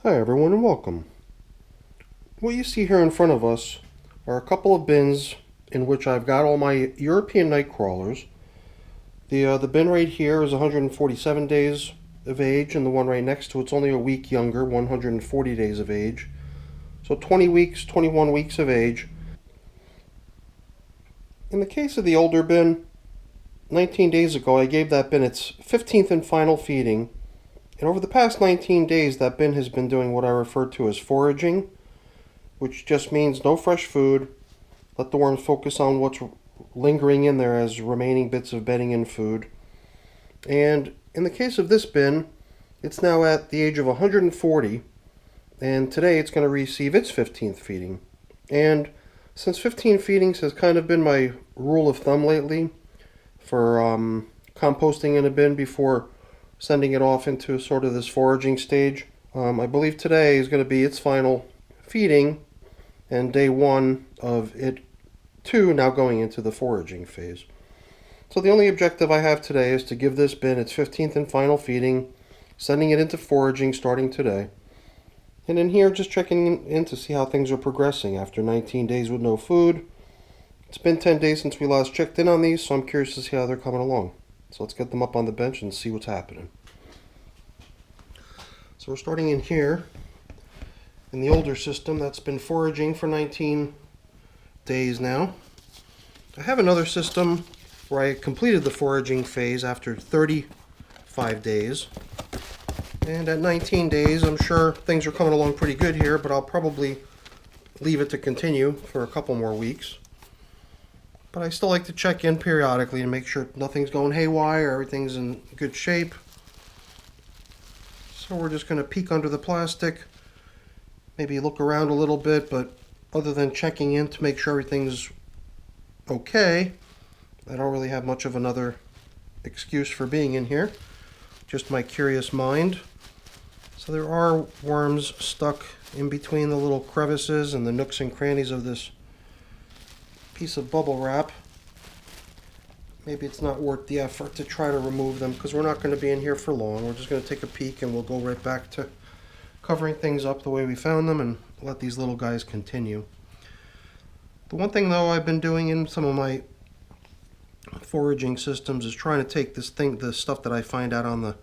Hi everyone and welcome. What you see here in front of us are a couple of bins in which I've got all my European night crawlers. The bin right here is 147 days of age, and the one right next to it's only a week younger, 140 days of age. So 20 weeks, 21 weeks of age. In the case of the older bin, 19 days ago I gave that bin its 15th and final feeding. And over the past 19 days, that bin has been doing what I refer to as foraging, which just means no fresh food. Let the worms focus on what's lingering in there as remaining bits of bedding and food. And in the case of this bin, it's now at the age of 140, and today it's going to receive its 15th feeding. And since 15 feedings has kind of been my rule of thumb lately for composting in a bin before sending it off into sort of this foraging stage. I believe today is going to be its final feeding and day one of it too now going into the foraging phase. So the only objective I have today is to give this bin its 15th and final feeding, sending it into foraging starting today. And in here just checking in to see how things are progressing after 19 days with no food. It's been 10 days since we last checked in on these, so I'm curious to see how they're coming along. So let's get them up on the bench and see what's happening. So we're starting in here in the older system that's been foraging for 19 days now. I have another system where I completed the foraging phase after 35 days. And at 19 days, I'm sure things are coming along pretty good here, but I'll probably leave it to continue for a couple more weeks. But I still like to check in periodically to make sure nothing's going haywire, everything's in good shape. So we're just going to peek under the plastic, maybe look around a little bit, but other than checking in to make sure everything's okay, I don't really have much of another excuse for being in here. Just my curious mind. So there are worms stuck in between the little crevices and the nooks and crannies of this piece of bubble wrap. Maybe it's not worth the effort to try to remove them because we're not going to be in here for long. We're just going to take a peek and we'll go right back to covering things up the way we found them and let these little guys continue. The one thing though I've been doing in some of my foraging systems is trying to take the stuff that I find out on the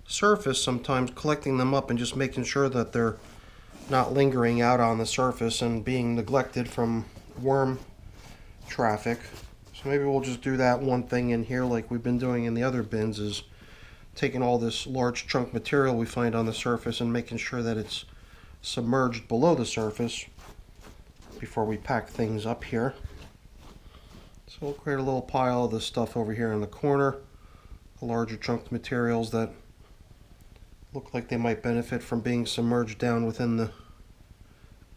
surface, sometimes collecting them up and just making sure that they're not lingering out on the surface and being neglected from worm traffic. So maybe we'll just do that one thing in here like we've been doing in the other bins, is taking all this large chunk material we find on the surface and making sure that it's submerged below the surface before we pack things up here. So we'll create a little pile of this stuff over here in the corner, the larger chunk materials that look like they might benefit from being submerged down within the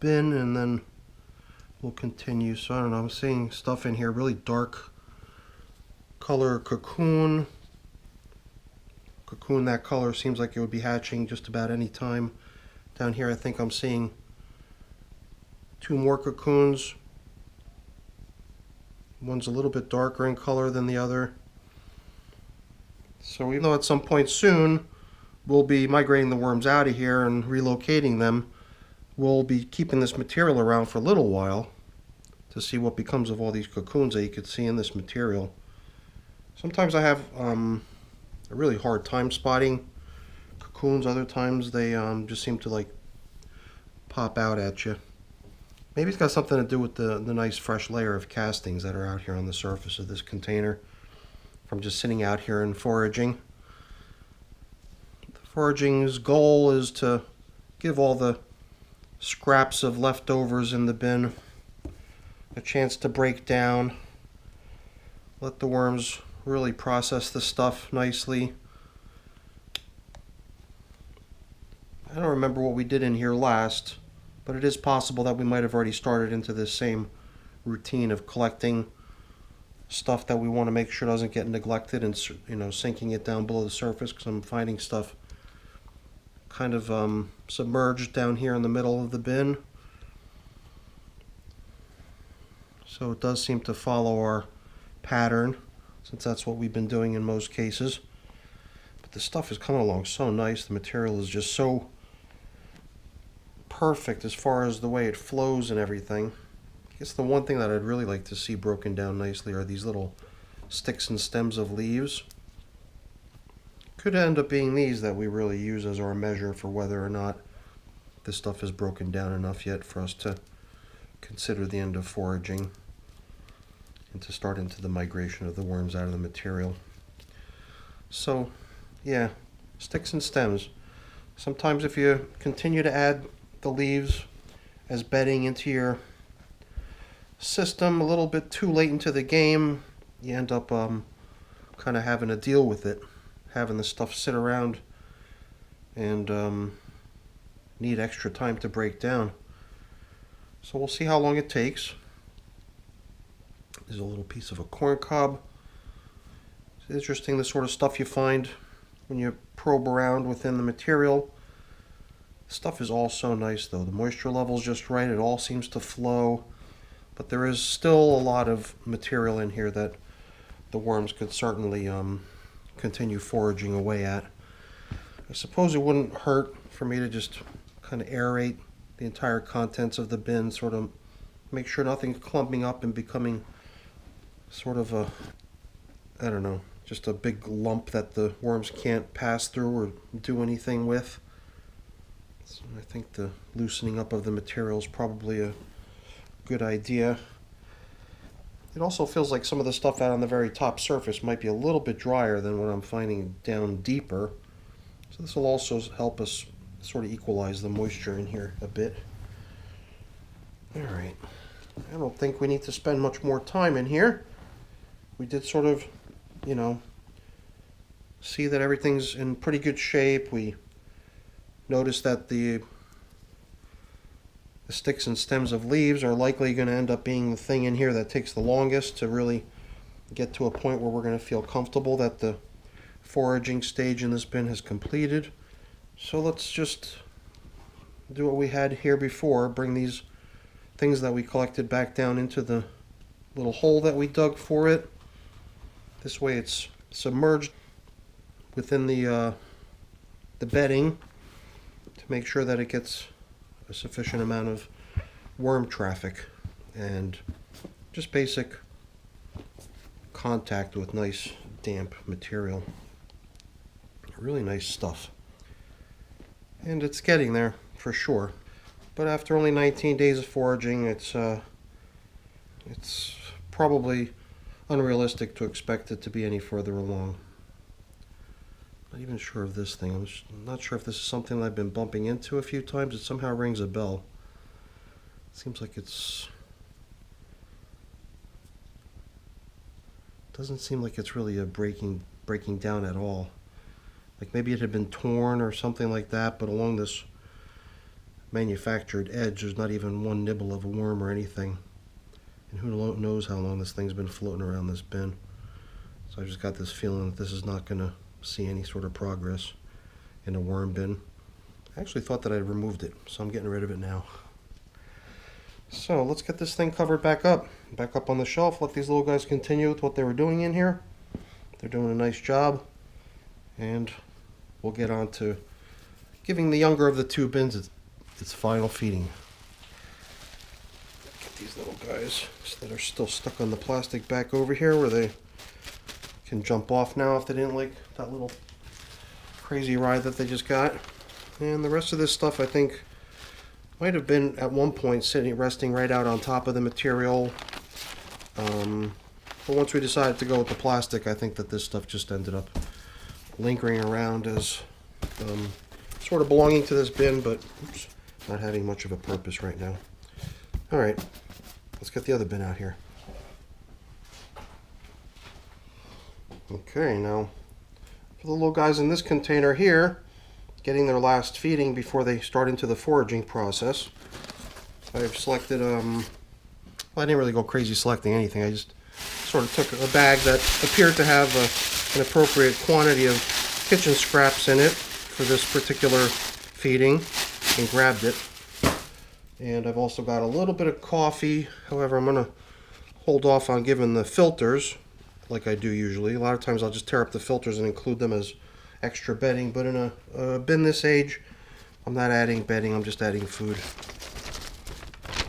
bin, and then we'll continue. So I don't know, I'm seeing stuff in here, really dark color cocoon. Cocoon that color seems like it would be hatching just about any time. Down here I think I'm seeing two more cocoons. One's a little bit darker in color than the other. So even though at some point soon we'll be migrating the worms out of here and relocating them, we'll be keeping this material around for a little while to see what becomes of all these cocoons that you could see in this material. Sometimes I have a really hard time spotting cocoons. Other times they just seem to like pop out at you. Maybe it's got something to do with the nice fresh layer of castings that are out here on the surface of this container from just sitting out here and foraging. The foraging's goal is to give all the scraps of leftovers in the bin a chance to break down, let the worms really process the stuff nicely. I don't remember what we did in here last, but it is possible that we might have already started into this same routine of collecting stuff that we want to make sure doesn't get neglected and, you know, sinking it down below the surface, because I'm finding stuff kind of submerged down here in the middle of the bin. So it does seem to follow our pattern, since that's what we've been doing in most cases. But the stuff is coming along so nice. The material is just so perfect as far as the way it flows and everything. I guess the one thing that I'd really like to see broken down nicely are these little sticks and stems of leaves. Could end up being these that we really use as our measure for whether or not this stuff is broken down enough yet for us to consider the end of foraging and to start into the migration of the worms out of the material. So yeah, sticks and stems. Sometimes if you continue to add the leaves as bedding into your system a little bit too late into the game, you end up kind of having to deal with it, having the stuff sit around and need extra time to break down. So we'll see how long it takes. There's a little piece of a corn cob. It's interesting the sort of stuff you find when you probe around within the material. Stuff is all so nice though. The moisture level's just right. It all seems to flow. But there is still a lot of material in here that the worms could certainly continue foraging away at. I suppose it wouldn't hurt for me to just kind of aerate the entire contents of the bin, sort of make sure nothing's clumping up and becoming sort of a, I don't know, just a big lump that the worms can't pass through or do anything with. So I think the loosening up of the material is probably a good idea. It also feels like some of the stuff out on the very top surface might be a little bit drier than what I'm finding down deeper. So this will also help us sort of equalize the moisture in here a bit. Alright, I don't think we need to spend much more time in here. We did sort of, you know, see that everything's in pretty good shape. We noticed that the sticks and stems of leaves are likely going to end up being the thing in here that takes the longest to really get to a point where we're going to feel comfortable that the foraging stage in this bin has completed. So let's just do what we had here before, bring these things that we collected back down into the little hole that we dug for it. This way it's submerged within the bedding to make sure that it gets a sufficient amount of worm traffic and just basic contact with nice damp material. Really nice stuff. And it's getting there for sure. But after only 19 days of foraging, it's probably unrealistic to expect it to be any further along. Not even sure of this thing. I'm not sure if this is something that I've been bumping into a few times. It somehow rings a bell. It seems like doesn't seem like it's really a breaking down at all. Like maybe it had been torn or something like that, but along this manufactured edge there's not even one nibble of a worm or anything. And who knows how long this thing's been floating around this bin. So I just got this feeling that this is not going to see any sort of progress in a worm bin. I actually thought that I'd removed it, so I'm getting rid of it now. So let's get this thing covered back up on the shelf. Let these little guys continue with what they were doing in here. They're doing a nice job, and we'll get on to giving the younger of the two bins its final feeding. Get these little guys that are still stuck on the plastic back over here where they can jump off now if they didn't like that little crazy ride that they just got. And the rest of this stuff I think might have been at one point resting right out on top of the material. But once we decided to go with the plastic, I think that this stuff just ended up lingering around as sort of belonging to this bin, but not having much of a purpose right now. Alright, let's get the other bin out here. Okay, now for the little guys in this container here, getting their last feeding before they start into the foraging process, I've selected, well, I didn't really go crazy selecting anything. I just sort of took a bag that appeared to have an appropriate quantity of kitchen scraps in it for this particular feeding and grabbed it. And I've also got a little bit of coffee. However, I'm going to hold off on giving the filters like I do usually. A lot of times I'll just tear up the filters and include them as extra bedding, but in a bin this age, I'm not adding bedding, I'm just adding food.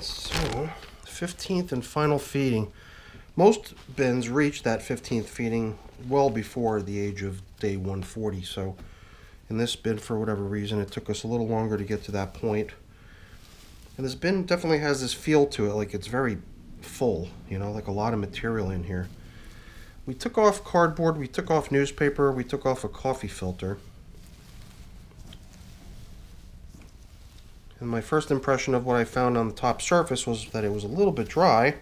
So, 15th and final feeding. Most bins reach that 15th feeding well before the age of day 140, so in this bin, for whatever reason, it took us a little longer to get to that point. And this bin definitely has this feel to it, like it's very full, you know, like a lot of material in here. We took off cardboard, we took off newspaper, we took off a coffee filter. And my first impression of what I found on the top surface was that it was a little bit dry,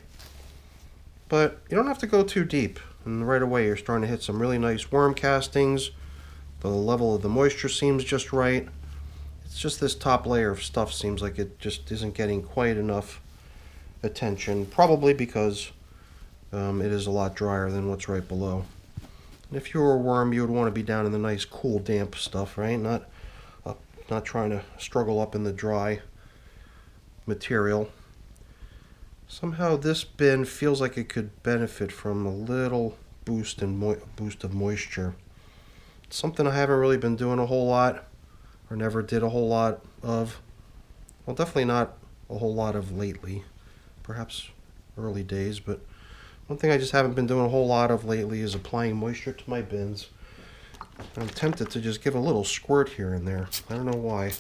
but you don't have to go too deep. And right away you're starting to hit some really nice worm castings. The level of the moisture seems just right. It's just this top layer of stuff seems like it just isn't getting quite enough attention, probably because it is a lot drier than what's right below. And if you were a worm, you would want to be down in the nice, cool, damp stuff, right? Not trying to struggle up in the dry material. Somehow this bin feels like it could benefit from a little boost of moisture. It's something I haven't really been doing a whole lot, or never did a whole lot of. Well, definitely not a whole lot of lately. Perhaps early days, but one thing I just haven't been doing a whole lot of lately is applying moisture to my bins. I'm tempted to just give a little squirt here and there. I don't know why.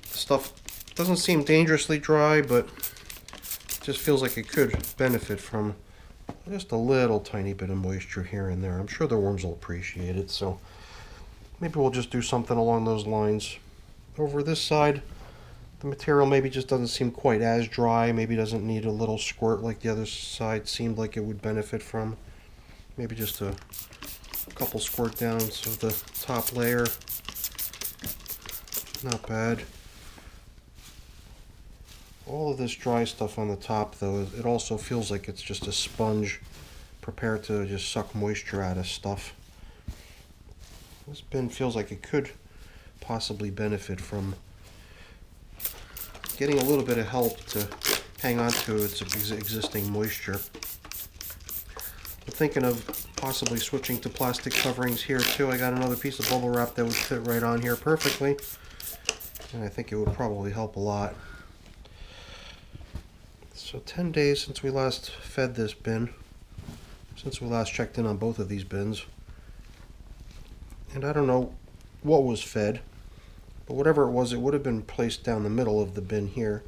Stuff doesn't seem dangerously dry, but it just feels like it could benefit from just a little tiny bit of moisture here and there. I'm sure the worms will appreciate it, so maybe we'll just do something along those lines. Over this side, the material maybe just doesn't seem quite as dry. Maybe doesn't need a little squirt like the other side seemed like it would benefit from. Maybe just a couple squirt downs of the top layer. Not bad. All of this dry stuff on the top, though, it also feels like it's just a sponge prepared to just suck moisture out of stuff. This bin feels like it could possibly benefit from getting a little bit of help to hang on to its existing moisture. I'm thinking of possibly switching to plastic coverings here too. I got another piece of bubble wrap that would fit right on here perfectly, and I think it would probably help a lot. So 10 days since we last fed this bin, since we last checked in on both of these bins. And I don't know what was fed, but whatever it was, it would have been placed down the middle of the bin here.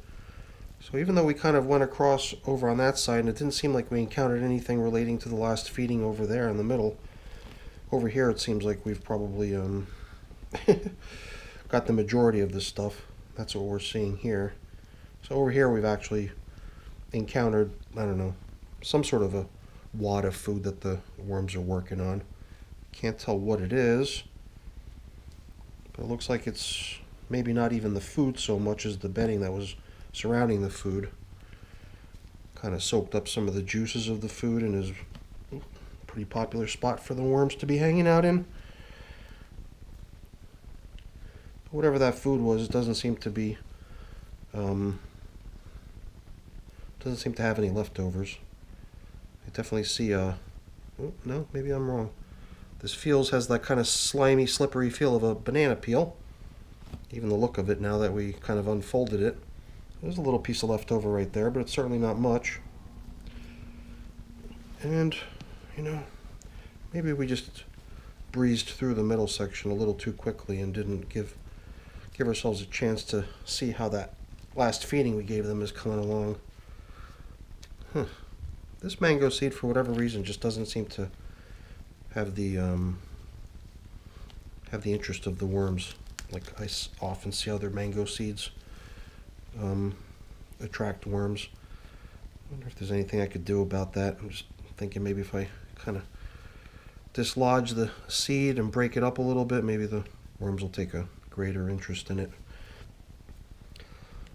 So even though we kind of went across over on that side, and it didn't seem like we encountered anything relating to the last feeding over there in the middle, over here it seems like we've probably got the majority of this stuff. That's what we're seeing here. So over here we've actually encountered, I don't know, some sort of a wad of food that the worms are working on. Can't tell what it is, but it looks like it's maybe not even the food so much as the bedding that was surrounding the food. Kind of soaked up some of the juices of the food and is a pretty popular spot for the worms to be hanging out in. Whatever that food was, it doesn't seem to be doesn't seem to have any leftovers. I definitely see oh, no, maybe I'm wrong. This has that kind of slimy, slippery feel of a banana peel. Even the look of it now that we kind of unfolded it. There's a little piece of leftover right there, but it's certainly not much. And, you know, maybe we just breezed through the middle section a little too quickly and didn't give ourselves a chance to see how that last feeding we gave them is coming along. This mango seed, for whatever reason, just doesn't seem to have the interest of the worms. Like I often see other mango seeds attract worms. I wonder if there's anything I could do about that. I'm just thinking maybe if I kind of dislodge the seed and break it up a little bit, maybe the worms will take a greater interest in it.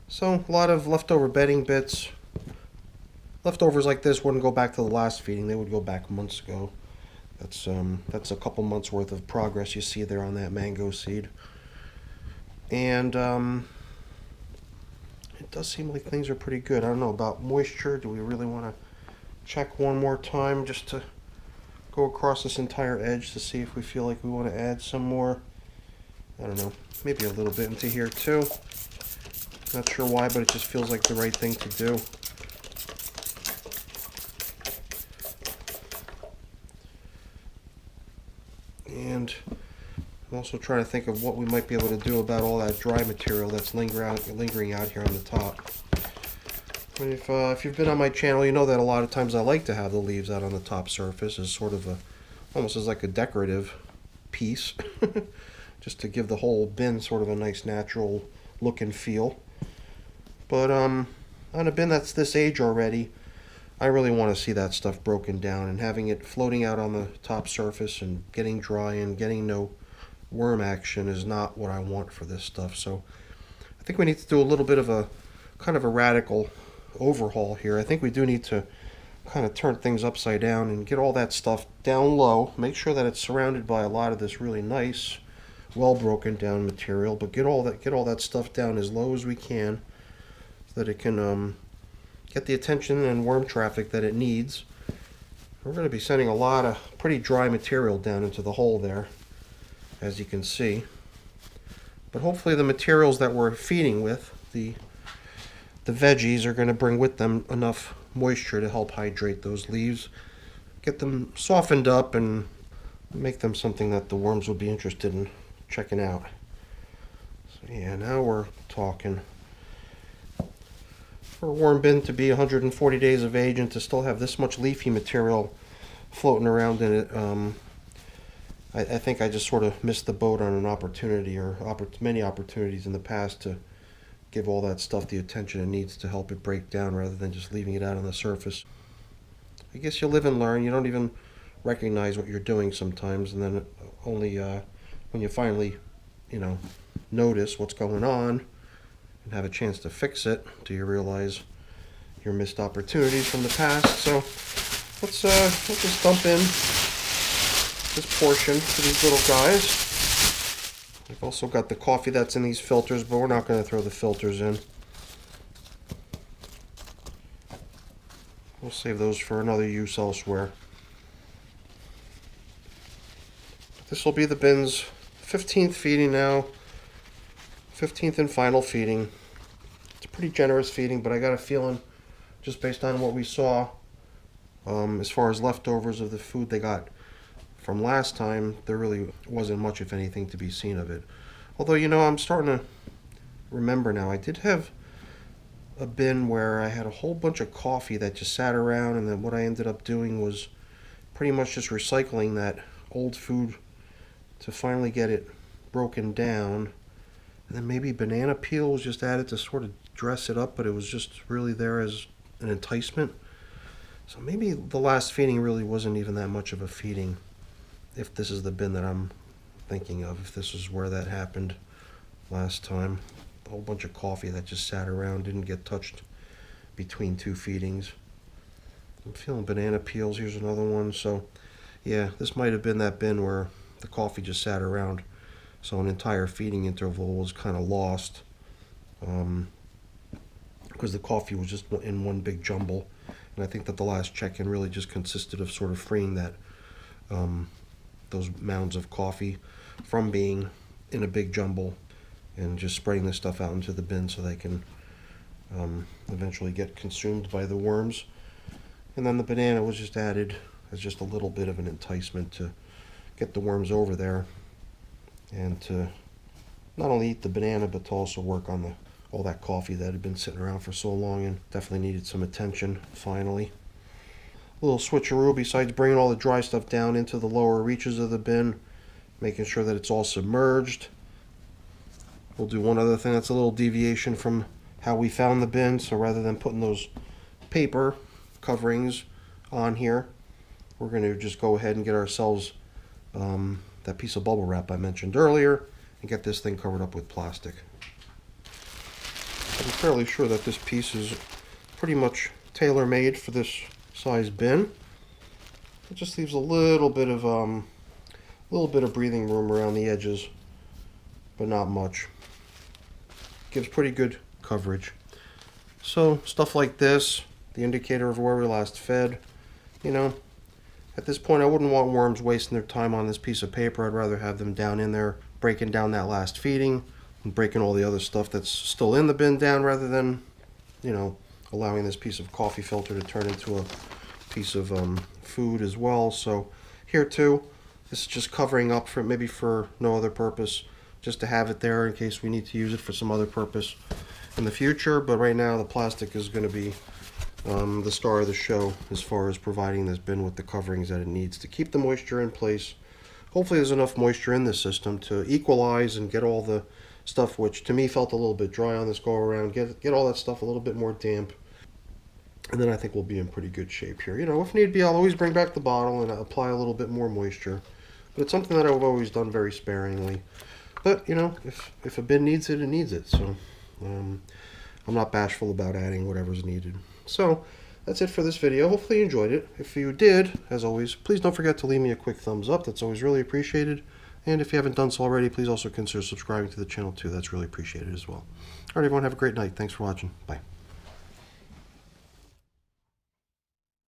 So a lot of leftover bedding bits. Leftovers like this wouldn't go back to the last feeding. They would go back months ago. That's a couple months worth of progress you see there on that mango seed. And it does seem like things are pretty good. I don't know about moisture. Do we really want to check one more time just to go across this entire edge to see if we feel like we want to add some more I don't know, maybe a little bit into here too. Not sure why, but it just feels like the right thing to do. And I'm also trying to think of what we might be able to do about all that dry material that's lingering out here on the top. And if you've been on my channel, you know that a lot of times I like to have the leaves out on the top surface as sort of almost as like a decorative piece, just to give the whole bin sort of a nice natural look and feel. But on a bin that's this age already, I really want to see that stuff broken down, and having it floating out on the top surface and getting dry and getting no worm action is not what I want for this stuff. So I think we need to do a little bit of a kind of a radical overhaul here. I think we do need to kind of turn things upside down and get all that stuff down low. Make sure that it's surrounded by a lot of this really nice, well broken down material, but get all that stuff down as low as we can so that it can get the attention and worm traffic that it needs. We're going to be sending a lot of pretty dry material down into the hole there, as you can see. But hopefully the materials that we're feeding with, the veggies, are going to bring with them enough moisture to help hydrate those leaves, get them softened up, and make them something that the worms would be interested in checking out. So yeah, now we're talking. For a worm bin to be 140 days of age and to still have this much leafy material floating around in it, I think I just sort of missed the boat on an opportunity, or many opportunities in the past, to give all that stuff the attention it needs to help it break down rather than just leaving it out on the surface. I guess you live and learn. You don't even recognize what you're doing sometimes, and then only when you finally, notice what's going on and have a chance to fix it do you realize your missed opportunities from the past. So let's just dump in this portion to these little guys. We've also got the coffee that's in these filters, but we're not going to throw the filters in. We'll save those for another use elsewhere. This will be the bin's 15th feeding now. 15th and final feeding. It's a pretty generous feeding, but I got a feeling, just based on what we saw, as far as leftovers of the food they got from last time, there really wasn't much, if anything, to be seen of it. Although, I'm starting to remember now, I did have a bin where I had a whole bunch of coffee that just sat around, and then what I ended up doing was pretty much just recycling that old food to finally get it broken down. And then maybe banana peel was just added to sort of dress it up, but it was just really there as an enticement. So maybe the last feeding really wasn't even that much of a feeding, if this is the bin that I'm thinking of, if this is where that happened last time. A whole bunch of coffee that just sat around, didn't get touched between two feedings. I'm feeling banana peels. Here's another one. So yeah, this might have been that bin where the coffee just sat around, so an entire feeding interval was kind of lost, because the coffee was just in one big jumble. And I think that the last check-in really just consisted of sort of freeing that those mounds of coffee from being in a big jumble and just spreading this stuff out into the bin so they can eventually get consumed by the worms. And then the banana was just added as just a little bit of an enticement to get the worms over there and to not only eat the banana, but to also work on all that coffee that had been sitting around for so long and definitely needed some attention finally. A little switcheroo, besides bringing all the dry stuff down into the lower reaches of the bin, making sure that it's all submerged. We'll do one other thing that's a little deviation from how we found the bin. So rather than putting those paper coverings on here, we're going to just go ahead and get ourselves that piece of bubble wrap I mentioned earlier and get this thing covered up with plastic. I'm fairly sure that this piece is pretty much tailor-made for this size bin. It just leaves a little bit of breathing room around the edges, but not much. Gives pretty good coverage. So stuff like this, the indicator of where we last fed, at this point I wouldn't want worms wasting their time on this piece of paper. I'd rather have them down in there breaking down that last feeding and breaking all the other stuff that's still in the bin down, rather than, you know, allowing this piece of coffee filter to turn into a piece of food as well. So here too, this is just covering up for maybe for no other purpose, just to have it there in case we need to use it for some other purpose in the future. But right now the plastic is going to be the star of the show as far as providing this bin with the coverings that it needs to keep the moisture in place. Hopefully there's enough moisture in this system to equalize and get all the stuff, which to me felt a little bit dry on this go around, get all that stuff a little bit more damp. And then I think we'll be in pretty good shape here. You know, if need be, I'll always bring back the bottle and apply a little bit more moisture. But it's something that I've always done very sparingly. But, you know, if a bin needs it, it needs it. So I'm not bashful about adding whatever's needed. So that's it for this video. Hopefully you enjoyed it. If you did, as always, please don't forget to leave me a quick thumbs up. That's always really appreciated. And if you haven't done so already, please also consider subscribing to the channel too. That's really appreciated as well. All right, everyone, have a great night. Thanks for watching. Bye.